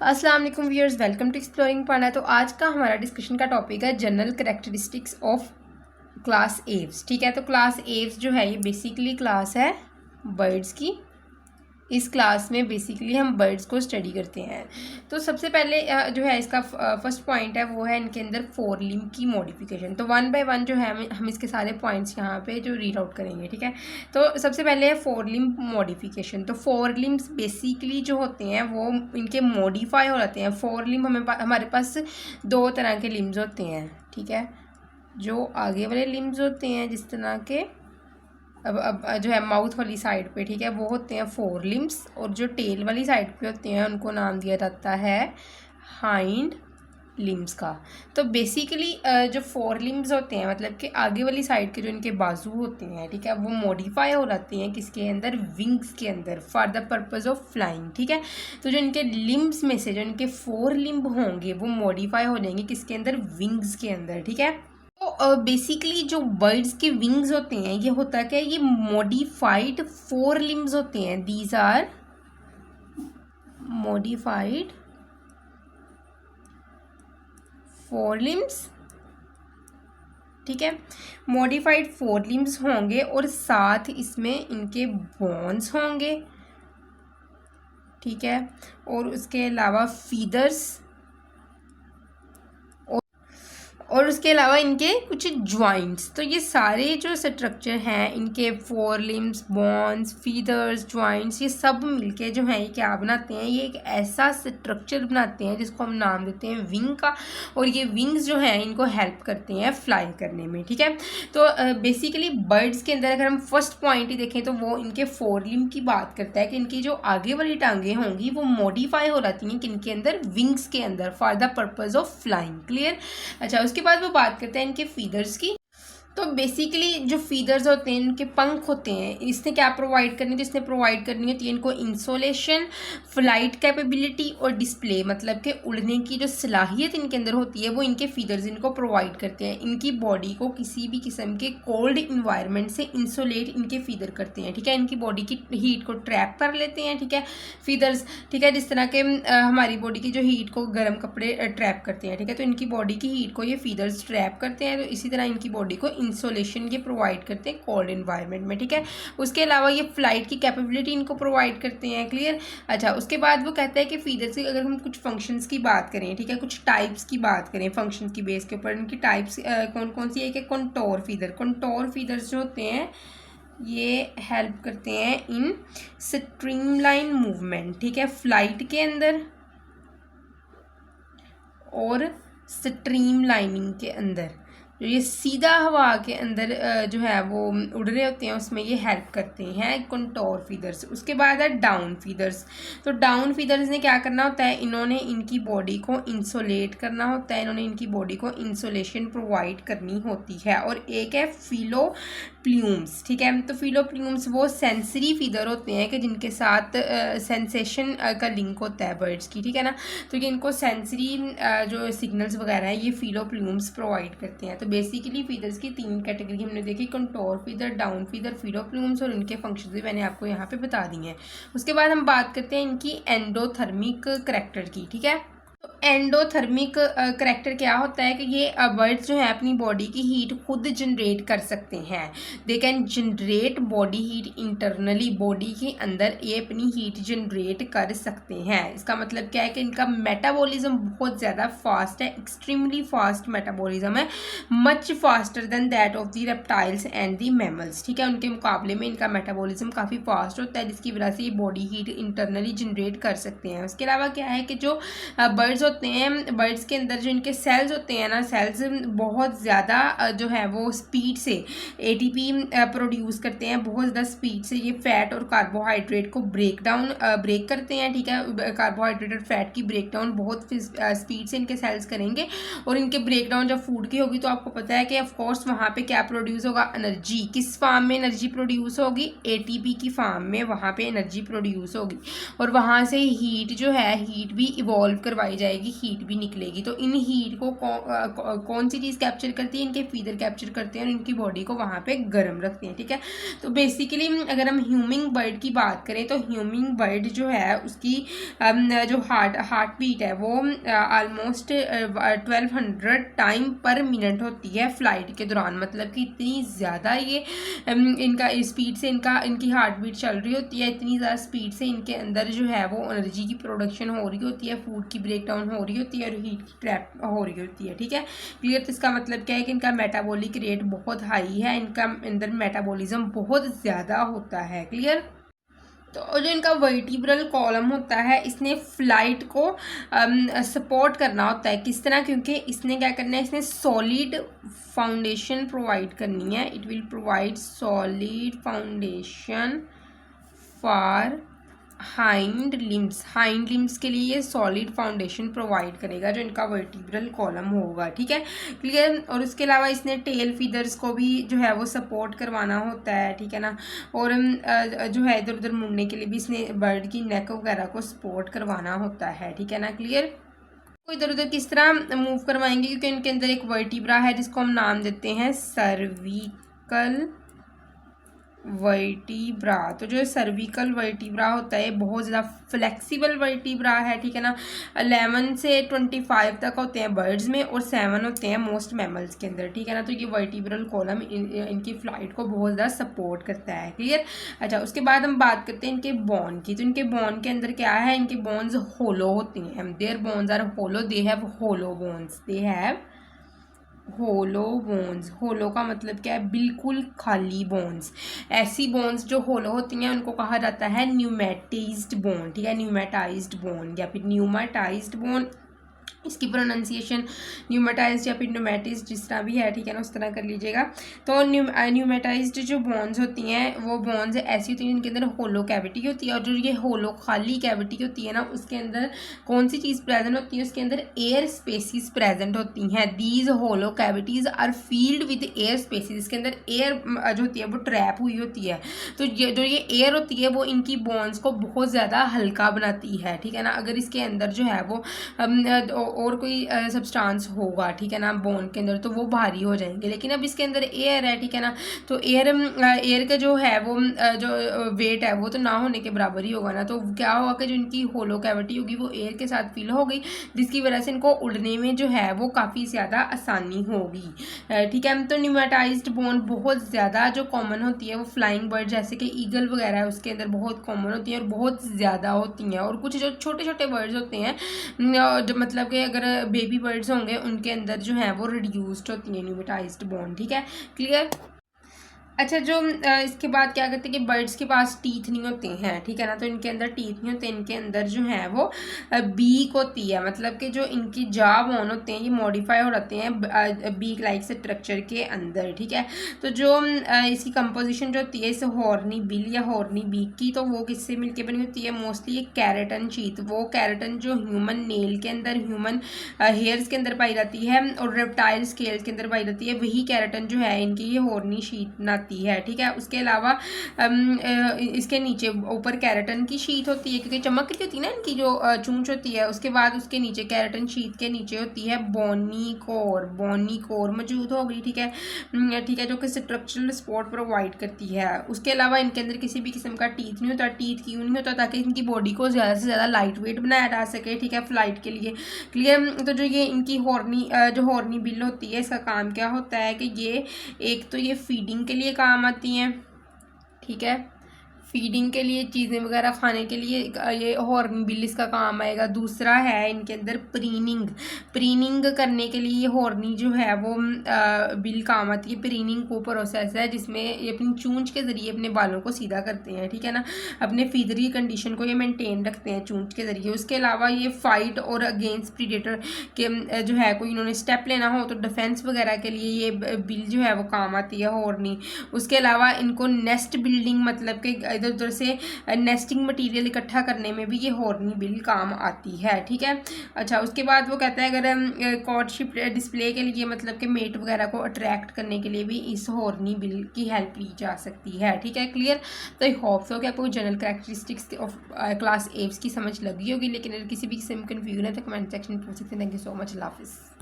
अस्सलाम वालेकुम viewers, welcome to exploring पढ़ना। तो आज का हमारा डिस्कशन का टॉपिक है general characteristics of class Aves. ठीक है, तो क्लास एव्स जो है ये बेसिकली क्लास है बर्ड्स की। इस क्लास में बेसिकली हम बर्ड्स को स्टडी करते हैं। तो सबसे पहले जो है इसका फर्स्ट पॉइंट है वो है इनके अंदर फोर लिम्ब की मॉडिफिकेशन। तो वन बाय वन जो है हम इसके सारे पॉइंट्स यहाँ पे जो रीड आउट करेंगे। ठीक है, तो सबसे पहले है फोर लिम्ब मॉडिफिकेशन। तो फोर लिम्ब्स बेसिकली जो होते हैं वो इनके मॉडिफाई हो जाते हैं। फोर लिम्ब हमारे पास दो तरह के लिम्ब्स होते हैं। ठीक है, जो आगे वाले लिम्ब्स होते हैं जिस तरह के अब जो है माउथ वाली साइड पे, ठीक है, वो होते हैं फोर लिम्ब्स, और जो टेल वाली साइड पे होते हैं उनको नाम दिया जाता है हाइंड लिम्ब्स का। तो बेसिकली जो फोर लिम्ब्स होते हैं मतलब कि आगे वाली साइड के जो इनके बाजू होते हैं, ठीक है, वो मॉडिफाई हो जाते हैं किसके अंदर, विंग्स के अंदर, for the purpose of flying. ठीक है, तो जो इनके लिम्ब्स में से जो इनके फोर लिम्ब होंगे वो मॉडिफाई हो जाएंगे किसके अंदर, विंग्स के अंदर। ठीक है, तो बेसिकली जो बर्ड्स के विंग्स होते हैं ये होता क्या है, ये मॉडिफाइड फोर लिम्ब्स होते हैं। These are modified four limbs. ठीक है, मॉडिफाइड फोर लिम्ब्स होंगे और साथ इसमें इनके बोन्स होंगे। ठीक है, और उसके अलावा फीदर्स और उसके अलावा इनके कुछ ज्वाइंट्स। तो ये सारे जो स्ट्रक्चर हैं इनके four limbs, bones, feathers, joints, ये सब मिलके जो है ये क्या बनाते हैं, ये एक ऐसा स्ट्रक्चर बनाते हैं जिसको हम नाम देते हैं विंग का। और ये विंग्स जो हैं इनको हेल्प करते हैं फ्लाई करने में। ठीक है, तो बेसिकली बर्ड्स के अंदर अगर हम फर्स्ट पॉइंट ही देखें तो वो इनके फोर लिम्ब की बात करता है कि इनकी जो आगे वाली टांगें होंगी वो मॉडिफाई हो जाती हैं किनके अंदर, विंग्स के अंदर, for the purpose of flying. Clear. अच्छा, उसके बाद वो बात करते हैं इनके फीदर्स की। तो बेसिकली जो फीदर्स होते हैं इनके पंख होते हैं, इसने क्या प्रोवाइड करनी है, तो इसने प्रोवाइड करनी होती है इनको इंसोलेशन, फ्लाइट कैपेबिलिटी और डिस्प्ले, मतलब कि उड़ने की जो सलाहियत इनके अंदर होती है वो इनके फीदर्स इनको प्रोवाइड करते हैं। इनकी बॉडी को किसी भी किस्म के कोल्ड इन्वायरमेंट से इंसोलेट इनके फीदर करते हैं। ठीक है, इनकी बॉडी की हीट को ट्रैप कर लेते हैं। ठीक है, फीदर्स। ठीक है, जिस तरह के हमारी बॉडी की जो हीट को गर्म कपड़े ट्रैप करते हैं, ठीक है, तो इनकी बॉडी की हीट को ये फीदर्स ट्रैप करते हैं। तो इसी तरह इनकी बॉडी को इंसोलेशन ये प्रोवाइड करते हैं कोल्ड इन्वायरमेंट में। ठीक है, उसके अलावा ये फ्लाइट की कैपेबिलिटी इनको प्रोवाइड करते हैं। क्लियर। अच्छा, उसके बाद वो कहता है कि फीदर्स की अगर हम कुछ फंक्शंस की बात करें, ठीक है, कुछ टाइप्स की बात करें फंक्शंस की बेस के ऊपर, इनकी टाइप्स कौन कौन सी है कि कंटोर फीदर। कंटोर फीदर्स जो होते हैं ये हेल्प करते हैं इन स्ट्रीमलाइन मूवमेंट। ठीक है, फ्लाइट के अंदर और स्ट्रीम लाइनिंग के अंदर, जो ये सीधा हवा के अंदर जो है वो उड़ रहे होते हैं उसमें ये हेल्प करते हैं कंटोर फीदर्स। उसके बाद है डाउन फीदर्स। तो डाउन फीदर्स ने क्या करना होता है, इन्होंने इनकी बॉडी को इंसोलेट करना होता है, इन्होंने इनकी बॉडी को इंसोलेशन प्रोवाइड करनी होती है। और एक है फिलो प्ल्यूम्स। ठीक है, तो फिलो प्ल्यूम्स वो सेंसरी फीदर होते हैं कि जिनके साथ सेंसेशन का लिंक होता है बर्ड्स की। ठीक है ना, तो ये इनको सेंसरी जो सिग्नल्स वगैरह है ये फिलो प्ल्यूम्स प्रोवाइड करते हैं। तो बेसिकली फीदर्स की तीन कैटेगरी हमने देखी, contour feather, down feather, filoplumes, और इनके फंक्शंस भी मैंने आपको यहाँ पे बता दिए हैं। उसके बाद हम बात करते हैं इनकी एंडोथर्मिक करैक्टर की। ठीक है, तो एंडोथर्मिक करैक्टर क्या होता है कि ये बर्ड्स जो है अपनी बॉडी की हीट खुद जनरेट कर सकते हैं। They can generate body heat internally, body के अंदर ये अपनी हीट जनरेट कर सकते हैं। इसका मतलब क्या है कि इनका मेटाबॉलिज्म बहुत ज़्यादा फास्ट है, एक्सट्रीमली फास्ट मेटाबॉलिज्म है, much faster than that of the reptiles and the mammals. ठीक है, उनके मुकाबले में इनका मेटाबॉलिज्म काफ़ी फास्ट होता है जिसकी वजह से ये बॉडी हीट इंटरनली जनरेट कर सकते हैं। उसके अलावा क्या है कि जो बर्ड्स होते हैं, बर्ड्स के अंदर जो इनके सेल्स होते हैं ना, सेल्स बहुत ज़्यादा जो है वो स्पीड से एटीपी प्रोड्यूस करते हैं, बहुत ज़्यादा स्पीड से ये फैट और कार्बोहाइड्रेट को ब्रेक करते हैं। ठीक है, कार्बोहाइड्रेट और फैट की ब्रेक डाउन बहुत स्पीड से इनके सेल्स करेंगे। और इनके ब्रेक डाउन जब फूड की होगी तो आपको पता है कि ऑफकोर्स वहाँ पे क्या प्रोड्यूस होगा, एनर्जी। किस फॉर्म में एनर्जी प्रोड्यूस होगी, एटीपी की फॉर्म में वहाँ पे एनर्जी प्रोड्यूस होगी। और वहाँ से हीट जो है, हीट भी इवॉल्व करवाई जाएगी, हीट भी निकलेगी। तो इन हीट को कौन सी चीज़ कैप्चर करती है, इनके फीदर कैप्चर करते हैं और इनकी बॉडी को वहाँ पे गर्म रखते हैं, ठीक है। तो बेसिकली अगर हम ह्यूमिंग बर्ड की बात करें तो ह्यूमिंग बर्ड जो है उसकी जो हार्ट बीट है वो ऑलमोस्ट 1200 टाइम पर मिनट होती है फ्लाइट के दौरान। मतलब कि इतनी ज़्यादा ये इनका स्पीड से इनकी हार्ट बीट चल रही होती है, इतनी ज़्यादा स्पीड से इनके अंदर जो है वो एनर्जी की प्रोडक्शन हो रही होती है, फूड की ब्रेक डाउन हो रही होती है और हीट की ट्रैप हो रही होती है, ठीक है। क्लियर। तो इसका मतलब क्या है कि इनका मेटाबॉलिक रेट बहुत हाई है, इनका अंदर मेटाबॉलिज्म बहुत ज़्यादा होता है। क्लियर। तो जो इनका वर्टिब्रल कॉलम होता है इसने फ्लाइट को सपोर्ट करना होता है। किस तरह? क्योंकि इसने क्या करना है, इसने सॉलिड फाउंडेशन प्रोवाइड करनी है। It will provide solid foundation for hind limbs के लिए ये सॉलिड फाउंडेशन प्रोवाइड करेगा जो इनका वर्टिब्रल कॉलम होगा, ठीक है। क्लियर। और उसके अलावा इसने टेल फीदर्स को भी जो है वो सपोर्ट करवाना होता है, ठीक है ना। और जो है इधर उधर मुड़ने के लिए भी इसने बर्ड की नेक वगैरह को सपोर्ट करवाना होता है, ठीक है ना। क्लियर। को इधर उधर किस तरह मूव करवाएंगे, क्योंकि इनके अंदर एक वर्टिब्रा है जिसको हम नाम देते हैं सर्विकल वर्टिब्रा। तो जो सर्विकल वर्टिब्रा होता है बहुत ज़्यादा फ्लेक्सिबल वर्टिब्रा है, ठीक है ना। 11 से 25 तक होते हैं बर्ड्स में और 7 होते हैं मोस्ट मैमल्स के अंदर, ठीक है ना। तो ये वर्टिब्रल कॉलम इनकी फ्लाइट को बहुत ज़्यादा सपोर्ट करता है। क्लियर। अच्छा, उसके बाद हम बात करते हैं इनके बोन की। तो इनके बोन के अंदर क्या है, इनके बोन्स होलो होती हैं। Their bones are hollow, they have hollow bones, they have hollow bones. Hollow का मतलब क्या है, बिल्कुल खाली बोन्स। ऐसी बोन्स जो होलो होती हैं उनको कहा जाता है न्यूमेटाइज्ड बोन, ठीक है। न्यूमेटाइज्ड बोन या फिर न्यूमेटाइज्ड बोन, इसकी प्रोनाउंसिएशन न्यूमेटाइज्ड या फिर न्यूमेटिज्ड जिस तरह भी है, ठीक है ना, उस तरह कर लीजिएगा। तो न्यूमेटाइज्ड जो बोन्स होती हैं वो बोन्स ऐसी होती हैं जिनके अंदर होलो कैविटी होती है। और जो ये होलो खाली कैविटी होती है ना उसके अंदर कौन सी चीज़ प्रेजेंट होती है, उसके अंदर एयर स्पेसिस प्रेजेंट होती हैं। These hollow cavities are filled with air spaces. इसके अंदर एयर जो होती है वो ट्रैप हुई होती है। तो ये जो ये एयर होती है वो इनकी बोन्स को बहुत ज़्यादा हल्का बनाती है, ठीक है ना। अगर इसके अंदर जो है वो और कोई सब्सटेंस होगा, ठीक है ना, बोन के अंदर, तो वो भारी हो जाएंगे। लेकिन अब इसके अंदर एयर है, ठीक है ना, तो एयर का जो है वो जो वेट है वो तो ना होने के बराबर ही होगा ना। तो क्या होगा कि जो इनकी होलो कैविटी होगी वो एयर के साथ फिल हो गई, जिसकी वजह से इनको उड़ने में जो है वो काफ़ी ज़्यादा आसानी होगी, ठीक है। तो न्यूमेटाइज्ड बोन बहुत ज़्यादा जो कॉमन होती है वो फ्लाइंग बर्ड जैसे कि ईगल वगैरह है उसके अंदर बहुत कॉमन होती है और बहुत ज़्यादा होती हैं। और कुछ जो छोटे छोटे बर्ड्स होते हैं जो मतलब कि अगर बेबी बर्ड्स होंगे उनके अंदर जो है वो रिड्यूस्ड होती हैं न्यूमेटाइज्ड बोन, ठीक है। क्लियर। अच्छा, जो इसके बाद क्या करते हैं कि बर्ड्स के पास टीथ नहीं होते हैं, ठीक है ना, तो इनके अंदर टीथ नहीं होते, इनके अंदर जो है वो बीक होती है। मतलब कि जो इनकी जॉ बोन होते हैं ये मॉडिफाई हो जाते हैं बीक लाइक स्ट्रक्चर के अंदर, ठीक है। तो जो इसकी कंपोजिशन जो होती है इस हॉर्नी बिल या हॉर्नी बीक की, तो वो किससे मिलके बनी होती है, मोस्टली ये कैरेटन शीथ। वो कैरेटन जो ह्यूमन नेल के अंदर, ह्यूमन हेयर्स के अंदर पाई जाती है और रेप्टाइल स्केल्स के अंदर पाई जाती है, वही कैरेटन जो है इनकी ये हॉर्नी शीथ ना है, ठीक है। उसके अलावा इसके नीचे ऊपर कैरेटन की शीट होती है क्योंकि चमक रही होती है ना इनकी जो चूंच होती है। उसके बाद उसके नीचे कैरेटन शीट के नीचे होती है बोनी कोर मौजूद होगी, ठीक है, ठीक है, जो कि स्ट्रक्चरल सपोर्ट प्रोवाइड करती है। उसके अलावा इनके अंदर किसी भी किस्म का टीथ नहीं होता। टीथ क्यों नहीं होता, ताकि इनकी बॉडी को ज़्यादा से ज़्यादा लाइट वेट बनाया जा सके, ठीक है, फ्लाइट के लिए। क्लियर। तो जो ये इनकी हॉर्नी बिल होती है इसका काम क्या होता है कि ये एक तो ये फीडिंग के लिए काम आती हैं, ठीक है, फीडिंग के लिए चीज़ें वगैरह खाने के लिए ये हॉर्न बिल इसका काम आएगा। दूसरा है इनके अंदर प्रीनिंग करने के लिए ये हॉर्नी जो है वो बिल काम आती है। प्रीनिंग वो प्रोसेस है जिसमें ये अपनी चूंच के ज़रिए अपने बालों को सीधा करते हैं, ठीक है ना, अपने फीदरी कंडीशन को ये मेंटेन रखते हैं चूंच के ज़रिए। उसके अलावा ये फाइट और अगेंस्ट प्रीडेटर के जो है कोई इन्होंने स्टेप लेना हो तो डिफेंस वगैरह के लिए ये बिल जो है वो काम आती है हॉर्नी। उसके अलावा इनको नेस्ट बिल्डिंग मतलब कि इधर उधर से नेस्टिंग मटेरियल इकट्ठा करने में भी ये हॉर्नी बिल काम आती है, ठीक है। अच्छा, उसके बाद वो कहता है अगर कॉर्टशिप डिस्प्ले के लिए मतलब कि मेट वगैरह को अट्रैक्ट करने के लिए भी इस हॉर्नी बिल की हेल्प ली जा सकती है, ठीक है। क्लियर। तो आई होप सो कि आपको general characteristics of class Aves की समझ लगी होगी, लेकिन अगर किसी भी किस्म में कन्फ्यूजन है तो कमेंट सेक्शन में पूछ सकते हैं। थैंक यू सो मच, अल्लाह हाफिज़।